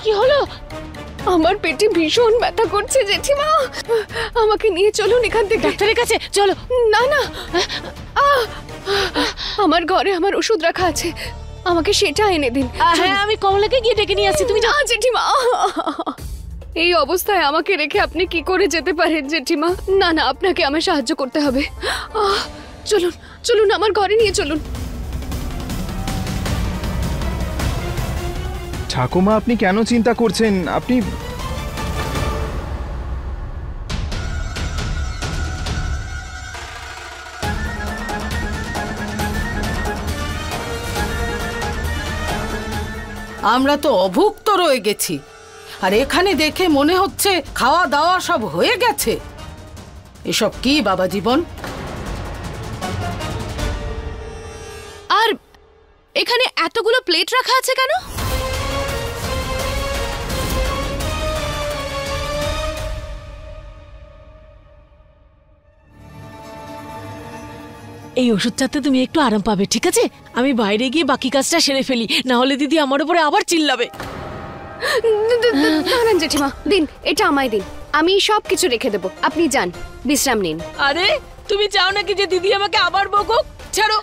কি হলো? আমার পেটে ভীষণ ব্যথা করছে জেঠিমা, আমাকে নিয়ে চলুন এখান থেকে। ডাক্তারের কাছে চলো। না না, আমার ঘরে আমার ওষুধ রাখা আছে, আমাকে সেটা এনে দিন। হ্যাঁ, আমি কমলাকে গিয়ে ডেকে নিয়ে আসছি, তুমি না জেঠিমা, এই অবস্থায় আমাকে রেখে আপনি কি করে যেতে পারেন জেঠিমা? না না, আপনাকে আমার সাহায্য করতে হবে। চলুন চলুন, আমার ঘরে নিয়ে চলুন। ঠাকুমা, আপনি কেন চিন্তা করছেন? আপনি আমরা তো অভুক্ত রয়ে গেছি, আর এখানে দেখে মনে হচ্ছে খাওয়া দাওয়া সব হয়ে গেছে। এসব কি বাবা জীবন? আর এখানে এতগুলো প্লেট রাখা আছে কেন? এই ওষুধটাতে তুমি একটু আরাম পাবে, ঠিক আছে? আমি বাইরে গিয়ে বাকি কাজটা সেরে ফেলি, না হলে দিদি আমার উপরে আবার চিল্লাবে। না জেঠিমা, দিন, এটা আমায় দিন, আমি সব কিছু রেখে দেবো, আপনি যান, বিশ্রাম নিন। আরে তুমি চাও নাকি যে দিদি আমাকে আবার বকুক? ছাড়ো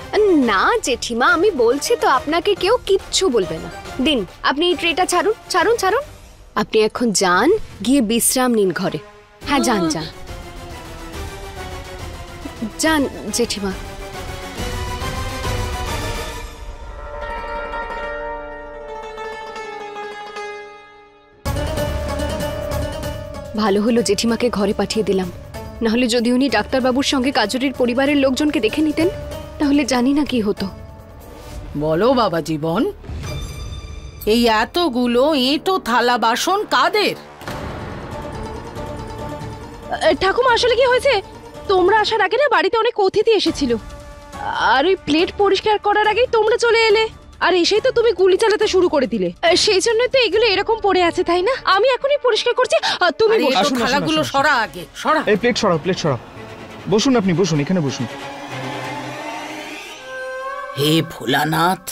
না জেঠিমা, আমি বলছি তো, আপনাকে কেউ কিচ্ছু বলবে না। দিন, আপনি এই ট্রেটা ছাড়ুন ছাড়ুন ছাড়ুন, আপনি এখন যান, গিয়ে বিশ্রাম নিন ঘরে। হ্যাঁ যান যান যান জেঠিমা। ভালো হলো জেঠিমাকে ঘরে পাঠিয়ে দিলাম, নাহলে যদি উনি ডাক্তারবাবুর সঙ্গে কাজরির পরিবারের লোকজনকে দেখে নিতেন, তাহলে জানি না কি হতো। বলো বাবা জীবন, এই এতগুলো এঁটো থালা বাসন কাদের? ঠাকুমা, আসলে কি হয়েছে, তোমরা আসার আগে না বাড়িতে অনেক অতিথি এসেছিল, আর ওই প্লেট পরিষ্কার করার আগেই তোমরা চলে এলে, আর এসেই তো তুমি গুলি চালাতে শুরু করে দিলে। সেই জন্যই তো এগুলো এরকম পড়ে আছে, তাই না? আমি এখনই পরিষ্কার করছি, তুমি আরে এসব থালাগুলো সরা আগে, সরা। এই প্লেট সরাও, প্লেট সরাও। বসুন, আপনি বসুন, এখানে বসুন। হে ভোলানাথ,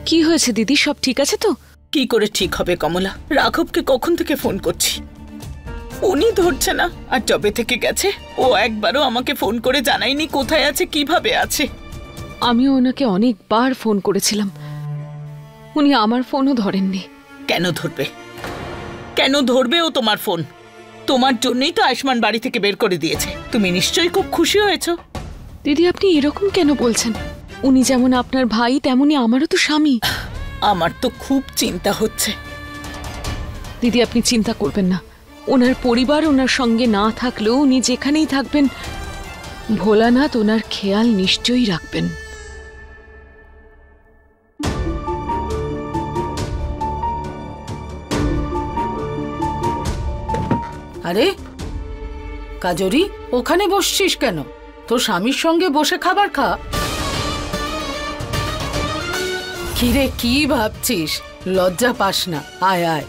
কি হয়েছে দিদি, সব ঠিক আছে তো? কি করে ঠিক হবে কমলা? রাঘবকে কখন থেকে ফোন করছি, উনি ধরছে না, আর যবে থেকে গেছে ও একবারও আমাকে ফোন করে জানায়নি কোথায় আছে, কিভাবে আছে। আমিও ওনাকে অনেকবার ফোন করেছিলাম, উনি আমার ফোনও ধরেননি। কেন ধরবে? কেন ধরবে ও তোমার ফোন? তোমার জন্যই তো আয়ুষ্মান বাড়ি থেকে বের করে দিয়েছে, তুমি নিশ্চয়ই খুব খুশি হয়েছো। দিদি, আপনি এরকম কেন বলছেন? উনি যেমন আপনার ভাই, তেমনি আমারও তো স্বামী। আমার তো খুব চিন্তা হচ্ছে। দিদি, আপনি চিন্তা করবেন না, ওনার পরিবার ওনার সঙ্গে না থাকলেও উনি যেখানেই থাকবেন, ভোলানাথ ওনার খেয়াল নিশ্চয়ই রাখবেন। আরে কাজরি, ওখানে বসছিস কেন? তোর স্বামীর সঙ্গে বসে খাবার খা। কিরে, কি ভাবছিস? লজ্জা পাস না, আয় আয়।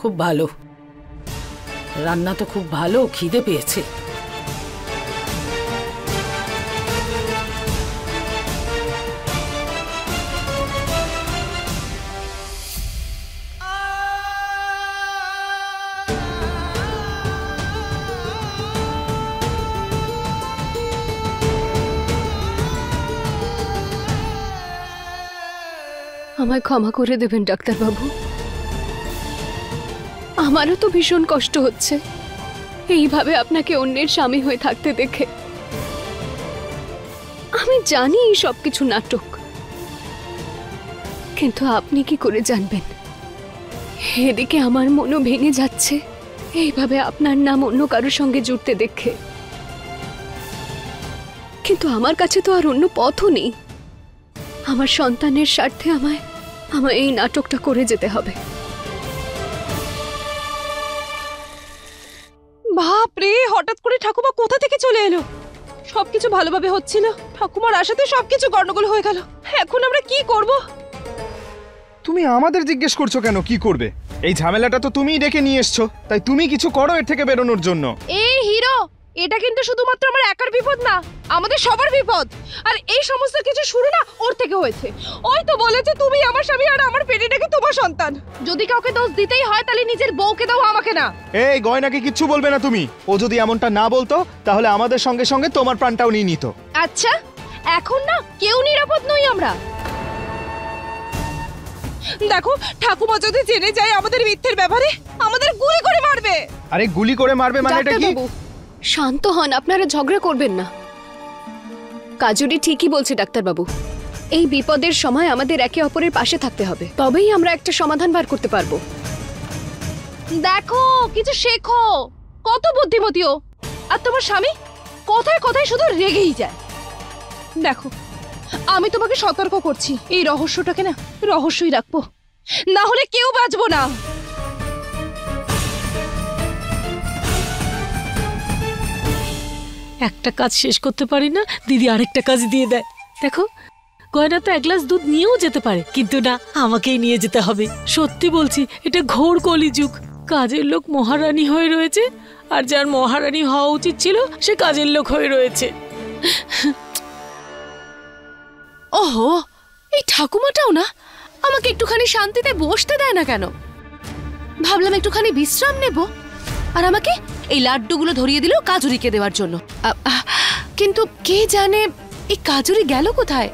খুব ভালো রান্না তো, খুব ভালো, খিদে পেয়েছে। আমায় ক্ষমা করে দেবেন ডাক্তারবাবু, আমারও তো ভীষণ কষ্ট হচ্ছে এইভাবে আপনাকে অন্যের স্বামী হয়ে থাকতে দেখে। আমি জানি এই সবকিছু নাটক, কিন্তু আপনি কি করে জানবেন? এদিকে আমার মনও ভেঙে যাচ্ছে এইভাবে আপনার নাম অন্য কারোর সঙ্গে জুড়তে দেখে, কিন্তু আমার কাছে তো আর অন্য পথও নেই। আমার সন্তানের স্বার্থে আমায় এই নাটকটা করে যেতে হবে। বাপরে, হঠাৎ করে ঠাকুমা কোথা থেকে চলে এলো? সবকিছু ভালোভাবে হচ্ছিল, ঠাকুমার আসাতে সবকিছু গন্ডগোল হয়ে গেল। এখন আমরা কি করব? তুমি আমাদের জিজ্ঞেস করছো কেন কি করবে? এই ঝামেলাটা তো তুমিই ডেকে নিয়ে এসছো, তাই তুমি কিছু করো এর থেকে বেরোনোর জন্য। এই হিরো, এটা কিন্তু শুধুমাত্র আমার একার বিপদ না, আমাদের সবার বিপদ। আর এই সমস্ত কিছু শুরু না ওর থেকে হয়েছে। ওই তো বলেছে তুমি আমার স্বামী আর আমার পেটেটাকে তোমার সন্তান। যদি কাউকে দোষ দিতেই হয় তাহলে নিজের বউকে দাও, আমাকে না। এই গয়নাকে কিচ্ছু বলবে না তুমি। ও যদি এমনটা না বলতো তাহলে আমাদের সঙ্গে সঙ্গে তোমার প্রাণটাও নিয়ে নিত। আচ্ছা, এখন না কেউ নিরাপদ নই আমরা। দেখো, ঠাকুমা যদি জেনে যায় আমাদের মিথ্যের ব্যাপারে, আমাদের গুলি করে মারবে। আরে গুলি করে মারবে মানে এটা কি? ডাক্তারবাবু, শান্ত হন, আপনারা ঝগড়া করবেন না। কাজুরি ঠিকই বলছে ডাক্তারবাবু, এই বিপদের সময় আমাদের একে অপরের পাশে থাকতে হবে, তবেই আমরা একটা সমাধান বার করতে পারবো। দেখো, কিছু শেখো। কত বুদ্ধিমতী ও। আর তোমার স্বামী কথায় কথায় শুধু রেগেই যায়। দেখো, আমি তোমাকে সতর্ক করছি, এই রহস্যটাকে না রহস্যই রাখবো, না হলে কেউ বাঁচবো না। একটা কাজ শেষ করতে পারি না, দিদি আরেকটা কাজ দিয়ে দেয়। দেখো, গয়না তো এক গ্লাস দুধ নিয়েও যেতে পারে, কিন্তু না, আমাকেই নিয়ে যেতে হবে। সত্যি বলছি, এটা ঘোর কলিযুগ। কাজের লোক মহারানী হয়ে রয়েছে, আর যার মহারানী হওয়া উচিত ছিল সে কাজের লোক হয়ে রয়েছে। ওহো, এই ঠাকুমাটাও না আমাকে একটুখানি শান্তিতে বসতে দেয় না কেন? ভাবলাম একটুখানি বিশ্রাম নেব, আর আমাকে এই লাড্ডুগুলো ধরিয়ে দিল কাজুরিকে দেওয়ার জন্য। কিন্তু কে জানে এই কাজুরি গেল কোথায়?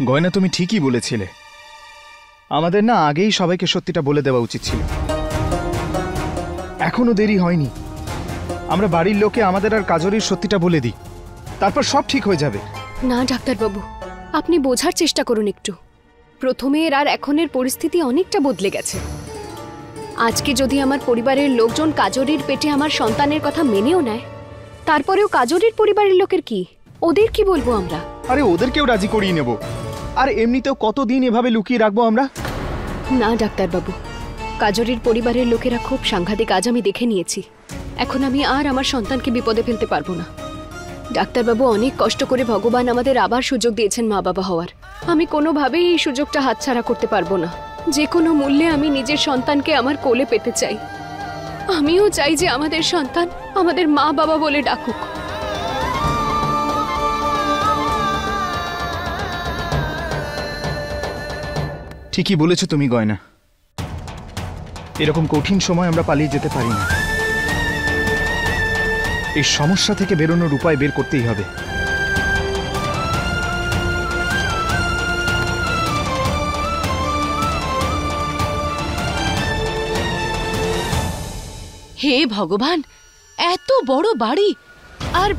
গয়না, তুমি ঠিকই বলেছিলে। আমাদের না আগেই সবাইকে সত্যিটা বলে দেওয়া উচিত ছিল। এখনো দেরি হয়নি। আমরা বাড়ির লোকে আমাদের আর কাজরির সত্যিটা বলে দিই, তারপর সব ঠিক হয়ে যাবে। না ডাক্তারবাবু, আপনি বোঝার চেষ্টা করুন একটু। প্রথমের আর এখনের পরিস্থিতি অনেকটা বদলে গেছে। আজকে যদি আমার পরিবারের লোকজন কাজরির পেটে আমার সন্তানের কথা মেনেও নেয়, তারপরেও কাজরির পরিবারের লোকের কি? ওদের কি বলবো আমরা? আরে ওদেরকেও রাজি করিয়ে নেব। আর এমনিতেও কতদিন এভাবে লুকিয়ে রাখবো আমরা? না ডাক্তারবাবু, কাজরির পরিবারের লোকেরা খুব সাংঘাতিক আজ আমি দেখে নিয়েছি। এখন আমি আর আমার সন্তানকে বিপদে ফেলতে পারবো না। ডাক্তারবাবু, অনেক কষ্ট করে ভগবান আমাদের আবার সুযোগ দিয়েছেন মা বাবা হওয়ার। আমি কোনোভাবেই এই সুযোগটা হাতছাড়া করতে পারবো না। যে কোনো মূল্যে আমি নিজের সন্তানকে আমার কোলে পেতে চাই। আমিও চাই যে আমাদের সন্তান আমাদের মা বাবা বলে ডাকুক। ঠিকই বলেছো তুমি গয়না। এরকম কঠিন সময় আমরা পালিয়ে যেতে পারি না। এই সমস্যা থেকে বেরোনোর উপায় বের করতেই হবে। হে ভগবান, এত বড় বাড়ি, আর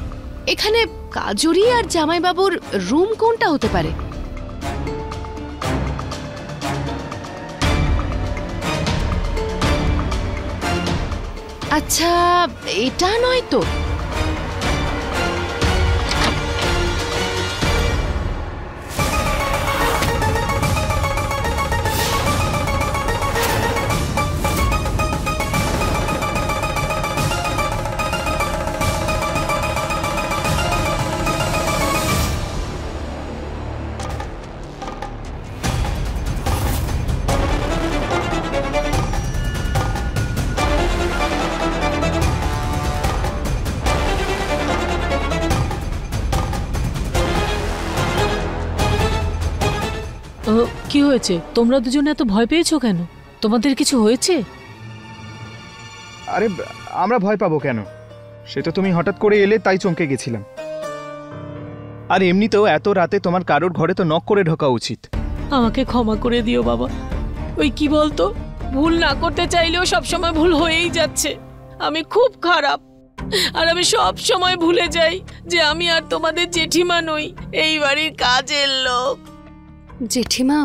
এখানে কাজরি আর জামাইবাবুর রুম কোনটা হতে পারে? আচ্ছা, এটা নয় তো? কি হয়েছে? তোমরা দুজনে এত ভয় পেয়েছো কেন? তোমাদের কিছু হয়েছে? আরে আমরা ভয় পাবো কেন? সে তো তুমি হঠাৎ করে এলে তাই চমকে গেছিলাম। আর এমনিতেও এত রাতে তোমার কারোর ঘরে তো নক করে ঢোকা উচিত। আমাকে ক্ষমা করে দিও বাবা। ওই কি বলতো, ভুল না করতে চাইলেও সবসময় ভুল হয়েই যাচ্ছে। আমি খুব খারাপ, আর আমি সব সময় ভুলে যাই যে আমি আর তোমাদের জেঠিমা নই, এই বাড়ির কাজের লোক। জেঠিমা,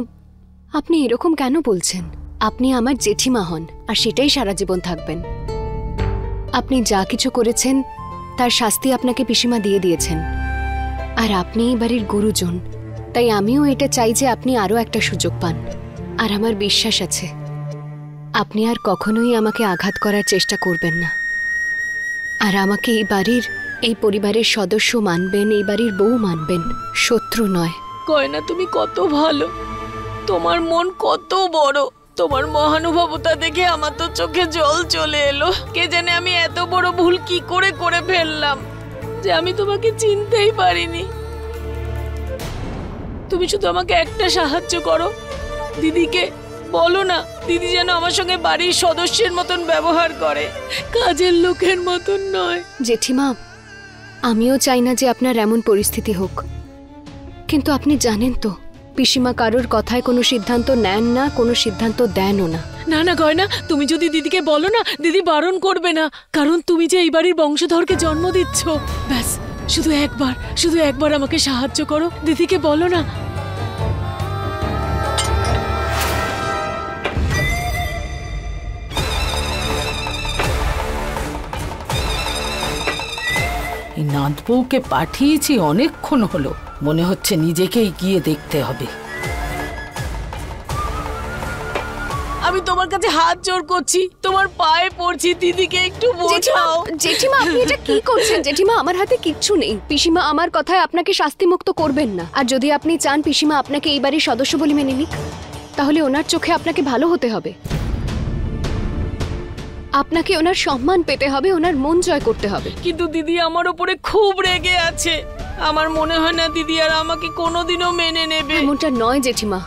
আপনি এরকম কেন বলছেন? আপনি আমার জেঠিমা হন, আর সেটাই সারা জীবন থাকবেন। আপনি যা কিছু করেছেন তার শাস্তি আপনাকে পিসিমা দিয়ে দিয়েছেন, আর আপনি এই বাড়ির গুরুজন। তাই আমিও এটা চাই যে আপনি আরও একটা সুযোগ পান। আর আমার বিশ্বাস আছে আপনি আর কখনোই আমাকে আঘাত করার চেষ্টা করবেন না। আর আমাকে এই পরিবারের সদস্য মানবেন, এই বাড়ির বউ মানবেন, শত্রু নয়। গয়না তুমি কত ভালো, তোমার মন কত বড়, তোমার মহানুভবতা দেখে আমার তো চোখে জল চলে এলো। কে জানে আমি এত বড় ভুল কি করে করে ফেললাম যে আমি তোমাকে চিনতেই পারিনি। তুমি শুধু আমাকে একটা সাহায্য করো, দিদিকে বলো না দিদি যেন আমার সঙ্গে বাড়ির সদস্যের মতন ব্যবহার করে, কাজের লোকের মতন নয়। জেঠিমা, আমিও চাই না যে আপনার এমন পরিস্থিতি হোক, কিন্তু আপনি জানেন তো পিসিমা কারোর কথায় কোনো সিদ্ধান্ত নেন না, কোনো সিদ্ধান্ত দেনও না। না না গয়না, তুমি যদি দিদিকে বলো না, দিদি বারণ করবে না, কারণ তুমি যে এই বাড়ির বংশধরকে জন্ম দিচ্ছ। ব্যাস শুধু একবার আমাকে সাহায্য করো, দিদিকে বলো না। এই নাতবউকে পাঠিয়েছি অনেকক্ষণ হলো, মনে হচ্ছে নিজেকেই গিয়ে দেখতে হবে। আমি তোমার কাছে হাত জোড় করছি, তোমার পায়ে পড়ছি, দিদিকে একটু বোঝাও। জেঠিমা আপনি এটা কি করছেন? জেঠিমা, আমার হাতে কিচ্ছু নেই। পিসিমা আমার কথায় আপনাকে শাস্তিমুক্ত করবেন না। আর যদি আপনি চান পিসিমা আপনাকে এই বাড়ির সদস্য বলে মেনে নিক, তাহলে ওনার চোখে আপনাকে ভালো হতে হবে। আপনাকে ওনার সম্মান পেতে হবে, ওনার মন জয় করতে হবে। কিন্তু দিদি আমার উপরে খুব রেগে আছে, আমার মনে হয় না দিদি আর আমাকে কোনোদিনও মেনে নেবে। এমনটা নয় জেঠিমা,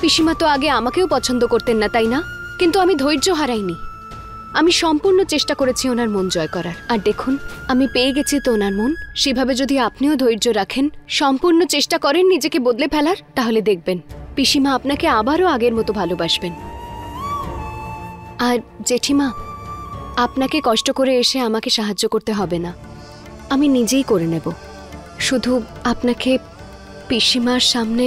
পিসিমা তো আগে আমাকেও পছন্দ করতেন না, তাই না? কিন্তু আমি ধৈর্য হারাইনি, আমি সম্পূর্ণ চেষ্টা করেছি ওনার মন জয় করার। আর দেখুন, আমি পেয়ে গেছি তো ওনার মন। সেভাবে যদি আপনিও ধৈর্য রাখেন, সম্পূর্ণ চেষ্টা করেন নিজেকে বদলে ফেলার, তাহলে দেখবেন পিসিমা আপনাকে আবারও আগের মতো ভালোবাসবেন। আর জেঠিমা, আপনাকে কষ্ট করে এসে আমাকে সাহায্য করতে হবে না, আমি নিজেই করে নেব। শুধু আপনাকে পিসিমার সামনে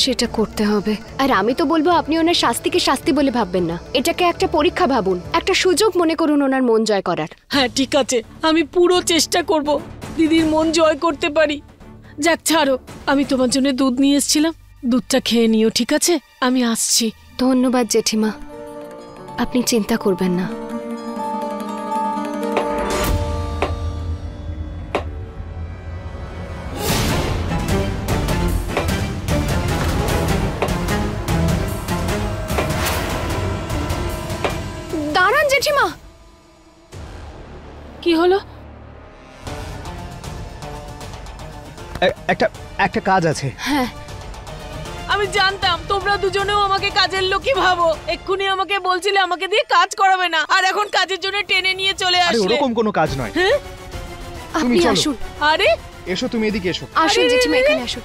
সেটা করতে হবে। আর আমি তো বলবো আপনি ওনার শাস্তিকে শাস্তি বলে ভাববেন না, এটাকে একটা পরীক্ষা ভাবুন, একটা সুযোগ মনে করুন ওনার মন জয় করার। হ্যাঁ ঠিক আছে, আমি পুরো চেষ্টা করব দিদির মন জয় করতে পারি। যাক ছাড়ো, আমি তোমার জন্য দুধ নিয়ে এসেছিলাম, দুধটা খেয়ে নিও, ঠিক আছে? আমি আসছি। ধন্যবাদ জেঠিমা, আপনি চিন্তা করবেন না। দাঁড়ান জেঠিমা। কি হলো? একটা কাজ আছে। হ্যাঁ, আমি জানতাম তোমরা দুজনেও আমাকে কাজের লোকই ভাবো। এক্ষুনি আমাকে বলছিলে আমাকে দিয়ে কাজ করাবে না, আর এখন কাজের জন্য টেনে নিয়ে চলে আরে আসলে। ওরকম কোনো কাজ নয়। হ্যাঁ? আপনি চলো। আসুন। আরে এসো, তুমি এদিকে এসো। আসুন আরে, জেঠিমা, রে, রে। এখানে আসুন।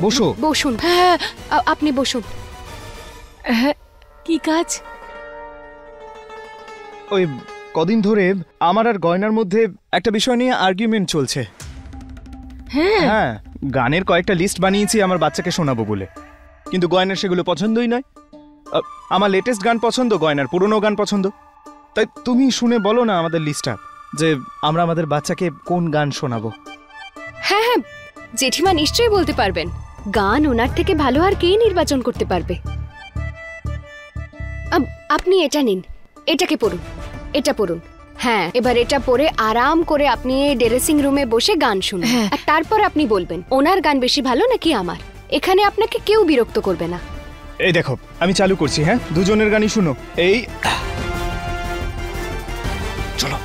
বসো। বসুন। হ্যাঁ আপনি বসুন। হ্যাঁ, কি কাজ? ওই কদিন ধরে আমার আর গয়নার মধ্যে একটা বিষয় নিয়ে আর্গুমেন্ট চলছে। হ্যাঁ হ্যাঁ, গানের কয়েকটা লিস্ট বানিয়েছি আমার বাচ্চাকে শোনাবো বলে, কিন্তু গয়নার সেগুলো পছন্দই নয়। আমার লেটেস্ট গান পছন্দ, গয়নার পুরনো গান পছন্দ। তাই তুমি শুনে বলো না আমাদের লিস্টটা, যে আমরা আমাদের বাচ্চাকে কোন গান শোনাবো। হ্যাঁ হ্যাঁ, জেঠিমা নিশ্চয়ই বলতে পারবেন। গান ওনার থেকে ভালো আর কে নির্বাচন করতে পারবে? আপনি এটা নিন, এটাকে পড়ুন, এটা পড়ুন। হ্যাঁ, এবার এটা পরে আরাম করে আপনি ড্রেসিং রুমে বসে গান শুনুন। হ্যাঁ। আর তারপর আপনি বলবেন ওনার গান বেশি ভালো নাকি আমার। এখানে আপনাকে কেউ বিরক্ত করবে না। এই দেখো, আমি চালু করছি। হ্যাঁ, দুজনের গানই শুনো। এই চলো।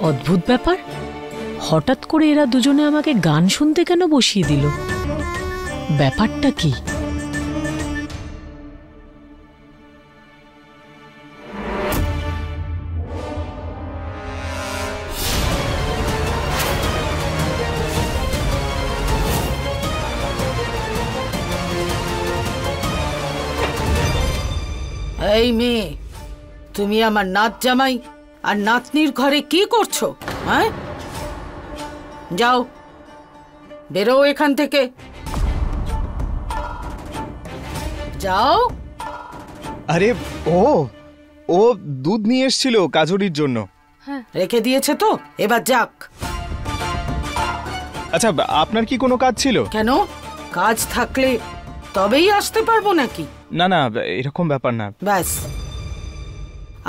অদ্ভুত ব্যাপার, হঠাৎ করে এরা দুজনে আমাকে গান শুনতে কেন বসিয়ে দিল? ব্যাপারটা কি? এই মেয়ে, তুমি আমার নাত জামাই আর নাতনির ঘরে কি করছো? হ্যাঁ, যাও, বেরো এখান থেকে, যাও। আরে ও দুধ নিয়ে এসেছিল কাজুরির জন্য। রেখে দিয়েছে তো, এবার যাক। আচ্ছা, আপনার কি কোনো কাজ ছিল? কেন, কাজ থাকলে তবেই আসতে পারবো নাকি? না না, এরকম ব্যাপার না। ব্যাস,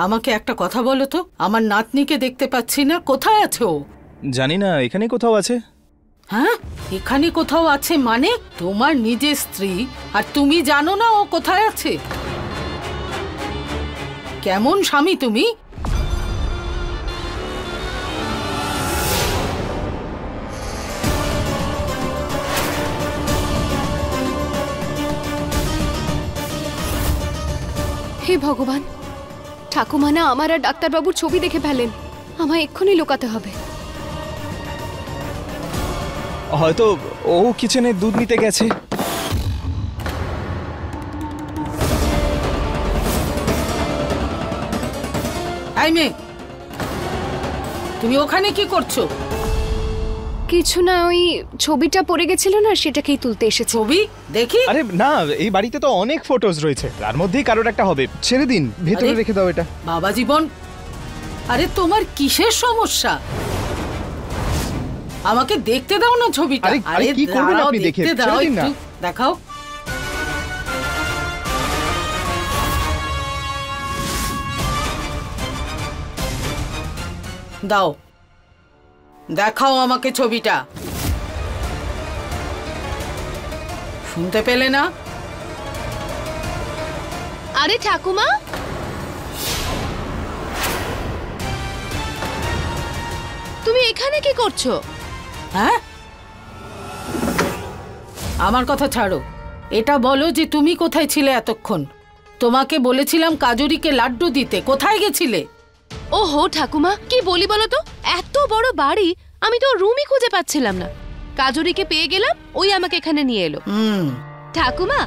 আমাকে একটা কথা বলো তো, আমার নাতনিকে দেখতে পাচ্ছি না, কোথায় আছে ও? জানি না, এখানে কোথাও আছে। হ্যাঁ, এখানে কোথাও আছে মানে? তোমার নিজের স্ত্রী আর তুমি জানো না ও কোথায় আছে? কেমন স্বামী তুমি? হে ভগবান, ঠাকুমা না আমার আর ডাক্তারবাবুর ছবি দেখে ফেলেন। আমায় এক্ষুনি লুকাতে হবে। হয়তো ও কিচেনে দুধ নিতে গেছে। এই মেয়ে, তুমি ওখানে কি করছো? কিছু না, ওই ছবিটা পড়ে গেছিল না, সেটাকেই তুলতে এসেছি। ছবি দেখি। আরে না, এই বাড়িতে তো অনেক ফটোজ রয়েছে, তার মধ্যেই কারোর একটা হবে। ছেড়ে দিন, ভেতরে আরে, রেখে দাও এটা। বাবা জীবন, আরে তোমার কিসের সমস্যা? আমাকে দেখতে দাও না ছবিটা। আরে, কি করবেন দাঁড়াও, আপনি দেখে? দেখতে দাও, ছেড়ে দিন না। একটু দেখাও। দাও, দেখাও আমাকে ছবিটা। শুনতে পেলে না? আরে ঠাকুমা, তুমি এখানে কি করছো? হ্যাঁ, আমার কথা ছাড়ো, এটা বলো যে তুমি কোথায় ছিলে এতক্ষণ? তোমাকে বলেছিলাম কাজুরিকে লাড্ডু দিতে, কোথায় গেছিলে? ওহো ঠাকুমা, কি বলি বলো তো, এত বড় বাড়ি, আমি তো রুমই খুঁজে পাচ্ছিলাম না। কাজুরিকে পেয়ে গেলাম, ওই আমাকে এখানে নিয়ে এলো। ঠাকুমা,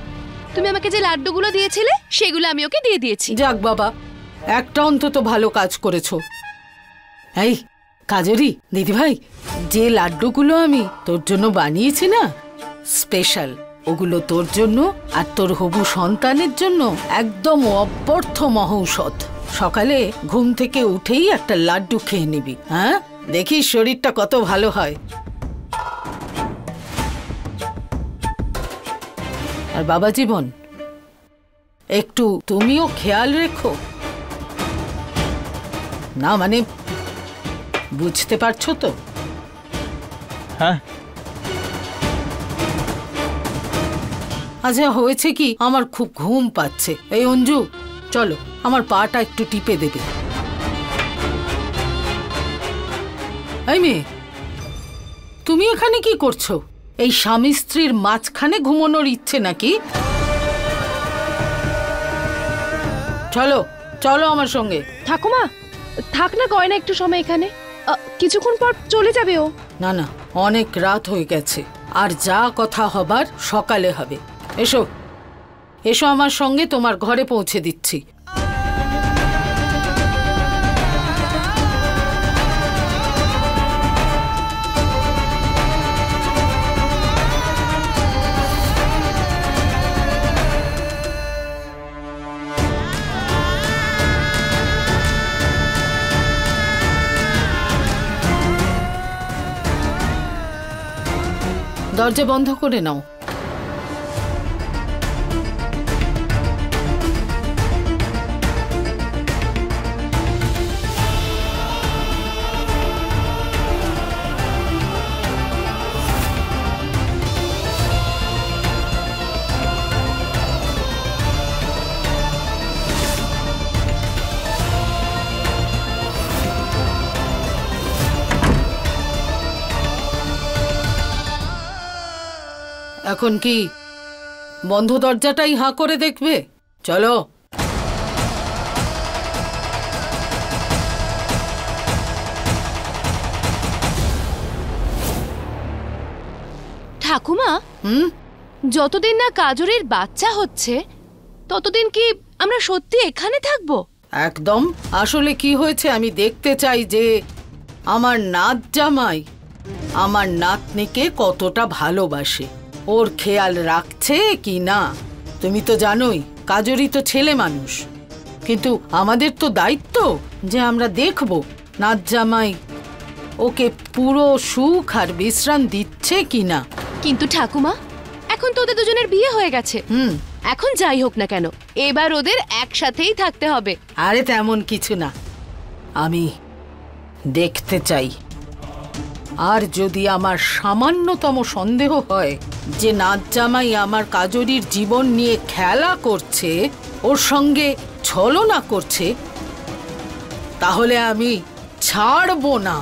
তুমি আমাকে যে লাড্ডুগুলো দিয়েছিলে সেগুলো আমি ওকে দিয়ে দিয়েছি। যাক বাবা, একটা অন্তত ভালো কাজ করেছো। এই কাজরি দিদিভাই, যে লাড্ডুগুলো আমি তোর জন্য বানিয়েছি না, স্পেশাল, ওগুলো তোর জন্য আর তোর হবু সন্তানের জন্য একদম অব্যর্থ মহৌষধ। সকালে ঘুম থেকে উঠেই একটা লাড্ডু খেয়ে নিবি, হ্যাঁ? দেখিস শরীরটা কত ভালো হয়। আর বাবা জীবন, একটু তুমিও খেয়াল রেখো না, মানে বুঝতে পারছো তো? হ্যাঁ। আচ্ছা, হয়েছে কি, আমার খুব ঘুম পাচ্ছে। এই অঞ্জু, চলো আমার পাটা একটু টিপে দেবে। এই মেয়ে, তুমি এখানে কি করছো? এই স্বামী স্ত্রীর মাঝখানে ঘুমানোর ইচ্ছে নাকি? চলো চলো আমার সঙ্গে। ঠাকুমা, থাক না গয়না একটু সময় এখানে, কিছুক্ষণ পর চলে যাবে ও। না না, অনেক রাত হয়ে গেছে, আর যা কথা হবার সকালে হবে। এসো এসো আমার সঙ্গে, তোমার ঘরে পৌঁছে দিচ্ছি। দরজা বন্ধ করে নাও। এখন কি বন্ধ দরজাটাই হাঁ করে দেখবে? চলো। ঠাকুমা, যতদিন না কাজরির বাচ্চা হচ্ছে ততদিন কি আমরা সত্যি এখানে থাকবো? একদম। আসলে কি হয়েছে আমি দেখতে চাই যে আমার নাত জামাই আমার নাতনিকে কতটা ভালোবাসে, ওর খেয়াল রাখছে কি না। তুমি তো জানোই কাজরি তো ছেলে মানুষ, কিন্তু আমাদের তো দায়িত্ব যে আমরা দেখব নাত জামাই ওকে পুরো সুখ আর বিশ্রাম দিচ্ছে কিনা। কিন্তু ঠাকুমা, এখন তো ওদের দুজনের বিয়ে হয়ে গেছে। এখন যাই হোক না কেন, এবার ওদের একসাথেই থাকতে হবে। আরে তেমন কিছু না, আমি দেখতে চাই। আর যদি আমার সামান্যতম সন্দেহ হয় যে নাচ জামাই আমার কাজরির জীবন নিয়ে খেলা করছে, ওর সঙ্গে ছলনা করছে, তাহলে আমি ছাড়বো না।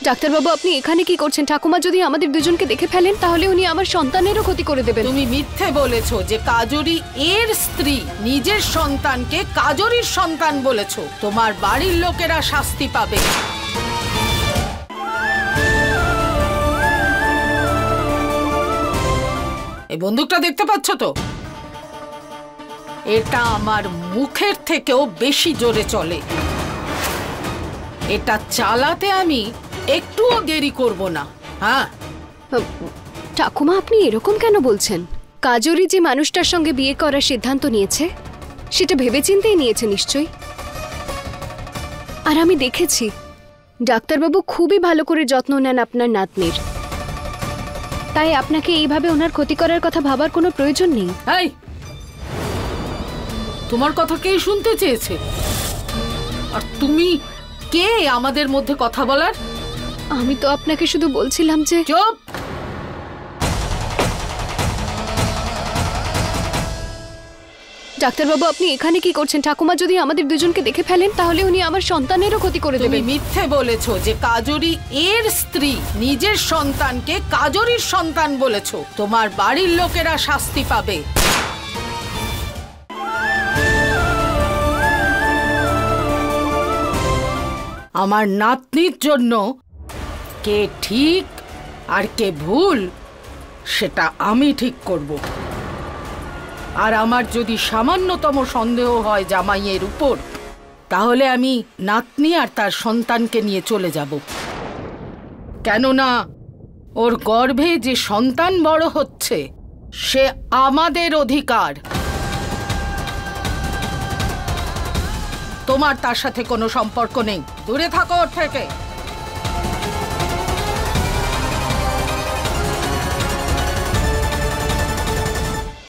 ডাক্তারবাবু, আপনি এখানে কি করছেন? ঠাকুমা যদি আমাদের দুজনকে দেখে ফেলেন তাহলে উনি আমার সন্তানেরও ক্ষতি করে দেবেন। তুমি মিথ্যে বলেছো যে কাজরি এর স্ত্রী, নিজের সন্তানকে কাজরির সন্তান বলেছো। তোমার বাড়ির লোকেরা শাস্তি পাবে। এই বন্দুকটা দেখতে পাচ্ছ তো? এটা আমার মুখের থেকেও বেশি জোরে চলে। এটা চালাতে আমি একটুও দেরি করব না। হ্যাঁ, ঠাকুমা, আপনি এরকম কেন বলছেন? কাজরি যে মানুষটার সঙ্গে বিয়ে করার সিদ্ধান্ত নিয়েছে সেটা ভেবেচিন্তেই নিয়েছে নিশ্চয়ই। আর আমি দেখেছি ডাক্তারবাবু খুবই ভালো করে যত্ন নেন আপনার নাতনির, তাই আপনাকে এইভাবে ওনার ক্ষতি করার কথা ভাবার কোনো প্রয়োজন নেই। এই, তোমার কথা কে শুনতে চেয়েছে? আর তুমি কে আমাদের মধ্যে কথা বলার? আমি তো আপনাকে শুধু বলছিলাম যে চুপ! ডাক্তারবাবু, আপনি এখানে কি করছেন? ঠাকুমা যদি আমাদের দুজনকে দেখে ফেলেন তাহলে উনি আমার সন্তানেরও ক্ষতি করে তুমি দেবেন। মিথ্যে বলেছো যে কাজরি এর স্ত্রী, নিজের সন্তানকে কাজরির সন্তান বলেছো। তোমার বাড়ির লোকেরা শাস্তি পাবে। আমার নাতনির জন্য কে ঠিক আর কে ভুল সেটা আমি ঠিক করব। আর আমার যদি সামান্যতম সন্দেহ হয় জামাইয়ের উপর, তাহলে আমি নাতনি আর তার সন্তানকে নিয়ে চলে যাব। কেননা ওর গর্ভে যে সন্তান বড় হচ্ছে সে আমাদের অধিকার। তোমার তার সাথে কোনো সম্পর্ক নেই। দূরে থাকো ওর থেকে।